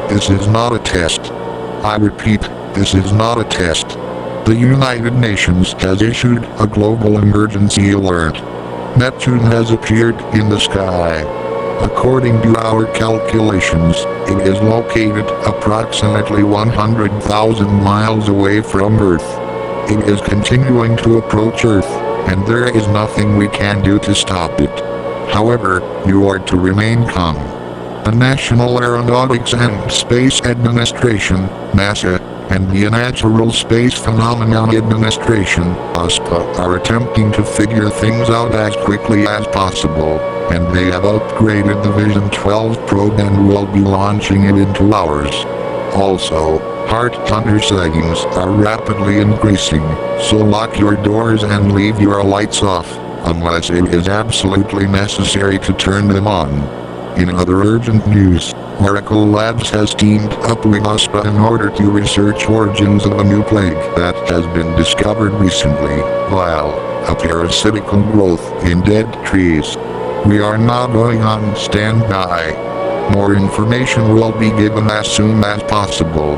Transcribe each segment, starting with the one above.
this is not a test. I repeat, this is not a test. The United Nations has issued a global emergency alert. Neptune has appeared in the sky. According to our calculations, it is located approximately 100,000 miles away from Earth. It is continuing to approach Earth, and there is nothing we can do to stop it. However, you are to remain calm. The National Aeronautics and Space Administration, NASA, and the Natural Space Phenomenon Administration, USPA, are attempting to figure things out as quickly as possible, and they have upgraded the Vision 12 probe and will be launching it in 2 hours. Also, Heart Hunter sightings are rapidly increasing, so lock your doors and leave your lights off, unless it is absolutely necessary to turn them on. In other urgent news, Oracle Labs has teamed up with USPA in order to research origins of a new plague that has been discovered recently, a parasitical growth in dead trees. We are now going on standby. More information will be given as soon as possible.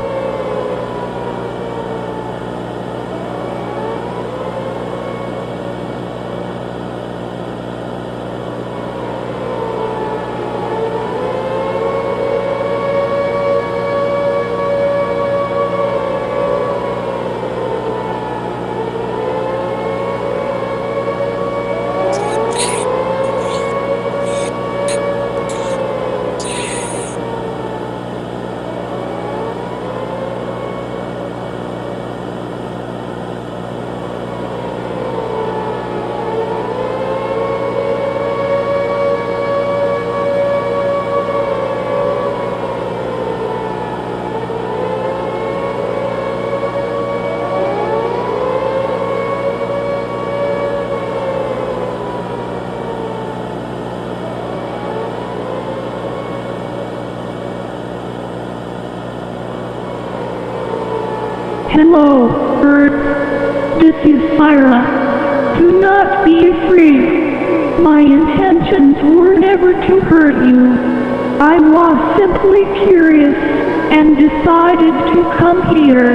Hello, Earth. This is Myra. Do not be afraid. My intentions were never to hurt you. I was simply curious and decided to come here.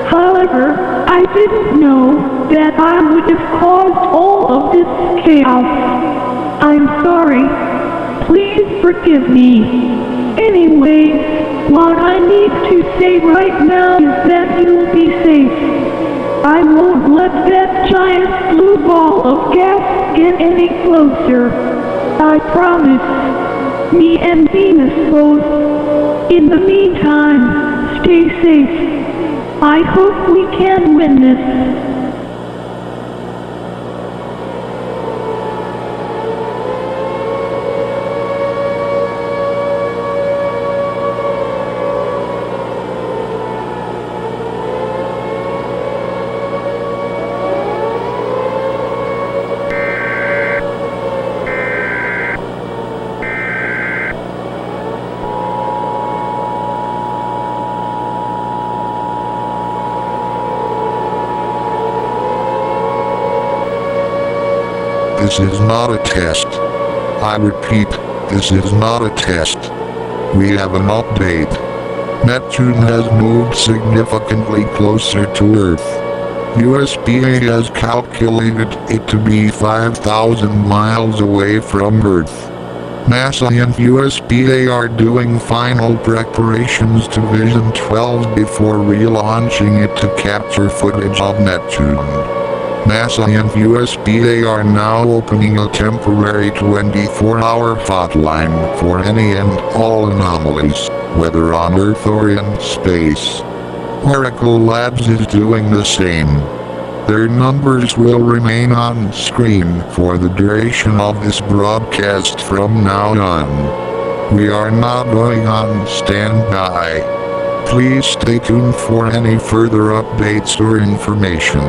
However, I didn't know that I would have caused all of this chaos. I'm sorry. Please forgive me. Anyway, what I need to say right now is that you'll be safe. I won't let that giant blue ball of gas get any closer. I promise. Me and Venus both. In the meantime, stay safe. I hope we can win this. This is not a test. I repeat, this is not a test. We have an update. Neptune has moved significantly closer to Earth. USPA has calculated it to be 5,000 miles away from Earth. NASA and USPA are doing final preparations to Vision 12 before relaunching it to capture footage of Neptune. NASA and USPA are now opening a temporary 24-hour hotline for any and all anomalies, whether on Earth or in space. Oracle Labs is doing the same. Their numbers will remain on screen for the duration of this broadcast from now on. We are now going on standby. Please stay tuned for any further updates or information.